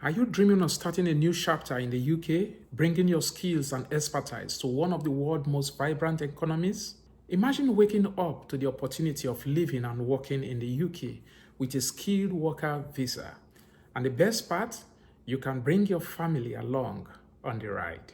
Are you dreaming of starting a new chapter in the UK, bringing your skills and expertise to one of the world's most vibrant economies? Imagine waking up to the opportunity of living and working in the UK with a skilled worker visa. And the best part, you can bring your family along on the ride.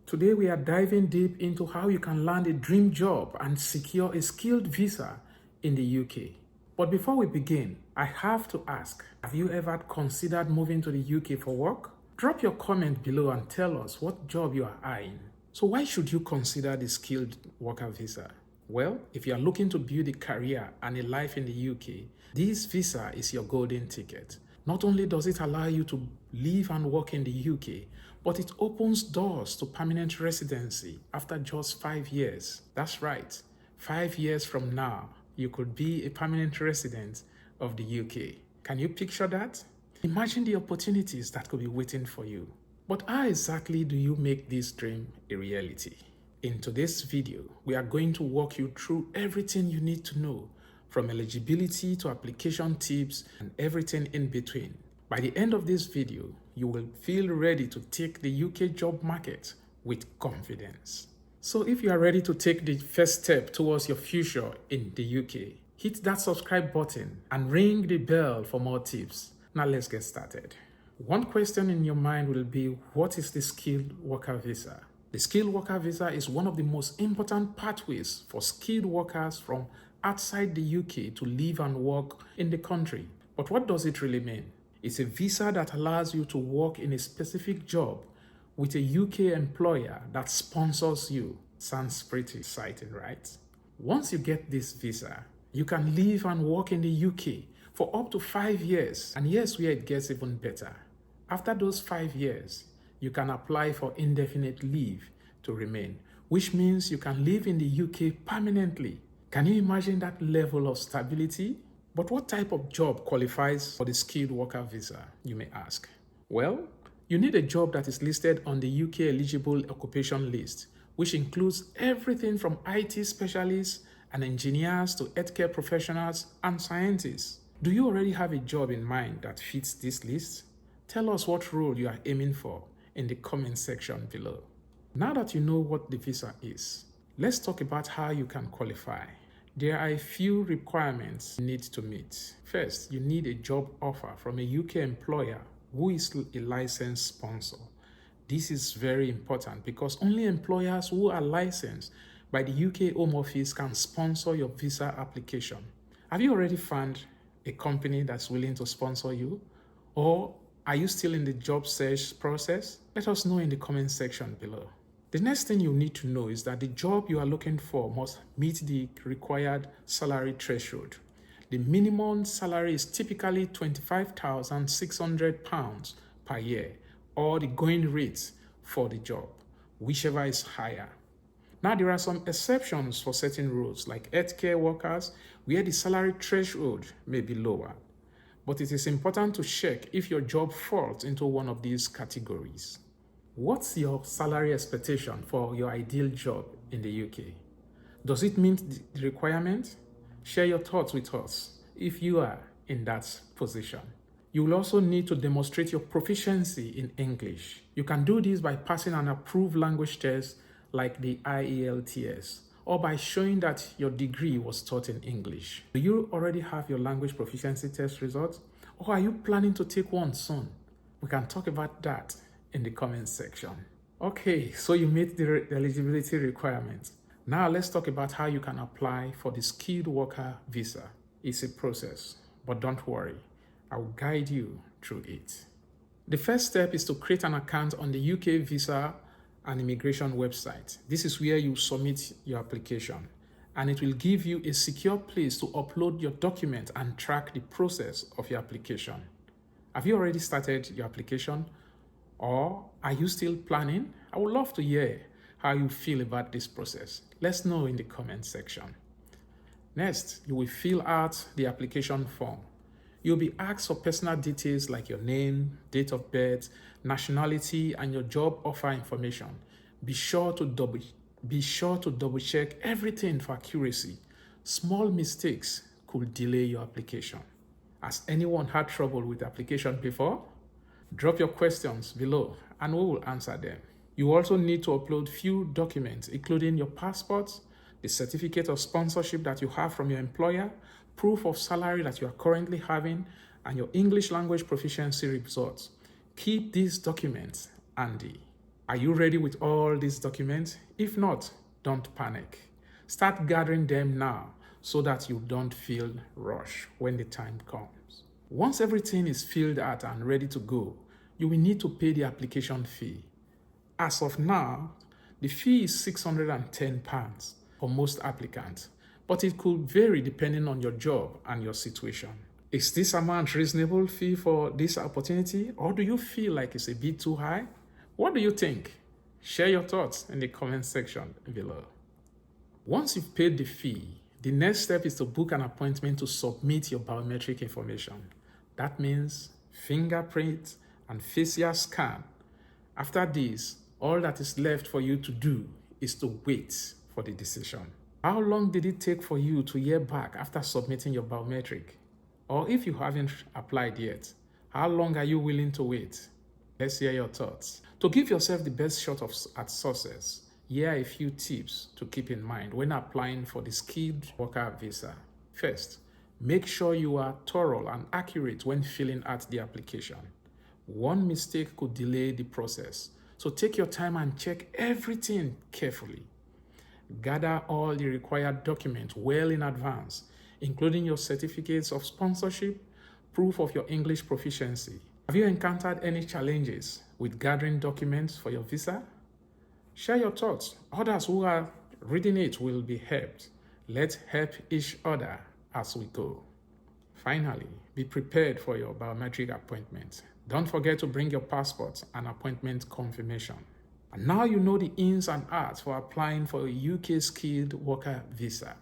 Today, we are diving deep into how you can land a dream job and secure a skilled visa in the UK. But before we begin, I have to ask, have you ever considered moving to the UK for work? Drop your comment below and tell us what job you are eyeing. So why should you consider the skilled worker visa? Well, if you are looking to build a career and a life in the UK, this visa is your golden ticket. Not only does it allow you to live and work in the UK, but it opens doors to permanent residency after just 5 years. That's right, 5 years from now, you could be a permanent resident of the UK. Can you picture that? Imagine the opportunities that could be waiting for you. But how exactly do you make this dream a reality? In today's video, we are going to walk you through everything you need to know, from eligibility to application tips and everything in between. By the end of this video, you will feel ready to take the UK job market with confidence. So if you are ready to take the first step towards your future in the UK, hit that subscribe button and ring the bell for more tips. Now let's get started. One question in your mind will be, what is the skilled worker visa? The skilled worker visa is one of the most important pathways for skilled workers from outside the UK to live and work in the country. But what does it really mean? It's a visa that allows you to work in a specific job with a UK employer that sponsors you. Sounds pretty exciting, right? Once you get this visa, you can live and work in the UK for up to 5 years. And here's where it gets even better. After those 5 years, you can apply for indefinite leave to remain, which means you can live in the UK permanently. Can you imagine that level of stability? But what type of job qualifies for the skilled worker visa, you may ask? Well, you need a job that is listed on the UK eligible occupation list, which includes everything from IT specialists and engineers to healthcare professionals and scientists. Do you already have a job in mind that fits this list? Tell us what role you are aiming for in the comment section below. Now that you know what the visa is, let's talk about how you can qualify. There are a few requirements you need to meet. First, you need a job offer from a UK employer who is a licensed sponsor. This is very important because only employers who are licensed by the UK Home Office can sponsor your visa application. Have you already found a company that's willing to sponsor you? Or are you still in the job search process? Let us know in the comment section below. The next thing you need to know is that the job you are looking for must meet the required salary threshold. The minimum salary is typically £25,600 per year, or the going rate for the job, whichever is higher. Now, there are some exceptions for certain roles, like healthcare workers, where the salary threshold may be lower. But it is important to check if your job falls into one of these categories. What's your salary expectation for your ideal job in the UK? Does it meet the requirement? Share your thoughts with us if you are in that position. You will also need to demonstrate your proficiency in English. You can do this by passing an approved language test like the IELTS, or by showing that your degree was taught in English. Do you already have your language proficiency test results, or are you planning to take one soon? We can talk about that in the comment section. Okay, so you meet the eligibility requirements. Now let's talk about how you can apply for the skilled worker visa. It's a process, but don't worry, I will guide you through it. The first step is to create an account on the UK Visa and Immigration website. This is where you submit your application, and it will give you a secure place to upload your document and track the process of your application. Have you already started your application, or are you still planning? I would love to hear how you feel about this process. Let's know in the comment section. Next, you will fill out the application form. You'll be asked for personal details like your name, date of birth, nationality, and your job offer information. Be sure to double check everything for accuracy. Small mistakes could delay your application. Has anyone had trouble with the application before? Drop your questions below and we will answer them. You also need to upload few documents, including your passport, the certificate of sponsorship that you have from your employer, proof of salary that you are currently having, and your English language proficiency results. Keep these documents handy. Are you ready with all these documents? If not, don't panic. Start gathering them now so that you don't feel rushed when the time comes. Once everything is filled out and ready to go, you will need to pay the application fee. As of now, the fee is £610 for most applicants, but it could vary depending on your job and your situation. Is this amount reasonable fee for this opportunity, or do you feel like it's a bit too high? What do you think? Share your thoughts in the comment section below. Once you've paid the fee, the next step is to book an appointment to submit your biometric information. That means fingerprint and facial scan. After this, all that is left for you to do is to wait for the decision. How long did it take for you to hear back after submitting your biometric? Or if you haven't applied yet, how long are you willing to wait? Let's hear your thoughts. To give yourself the best shot at success, here are a few tips to keep in mind when applying for the skilled worker visa. First, make sure you are thorough and accurate when filling out the application. One mistake could delay the process, so take your time and check everything carefully. Gather all the required documents well in advance, including your certificates of sponsorship, proof of your English proficiency. Have you encountered any challenges with gathering documents for your visa? Share your thoughts. Others who are reading it will be helped. Let's help each other as we go. Finally, be prepared for your biometric appointment. Don't forget to bring your passport and appointment confirmation. And now you know the ins and outs for applying for a UK skilled worker visa.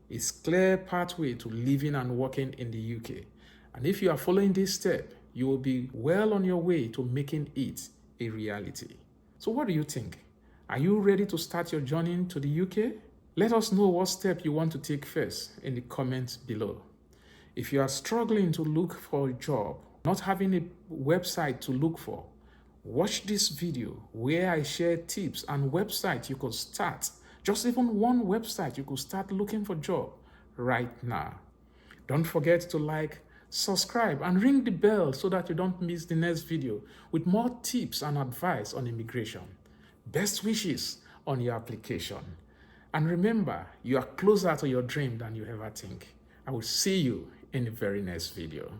It's a clear pathway to living and working in the UK. And if you are following this step, you will be well on your way to making it a reality. So what do you think? Are you ready to start your journey to the UK? Let us know what step you want to take first in the comments below. If you are struggling to look for a job, not having a website to look for, watch this video where I share tips and websites you could start. Just even one website you could start looking for a job right now. Don't forget to like, subscribe, and ring the bell so that you don't miss the next video with more tips and advice on immigration. Best wishes on your application. And remember, you are closer to your dream than you ever think. I will see you in the very next video.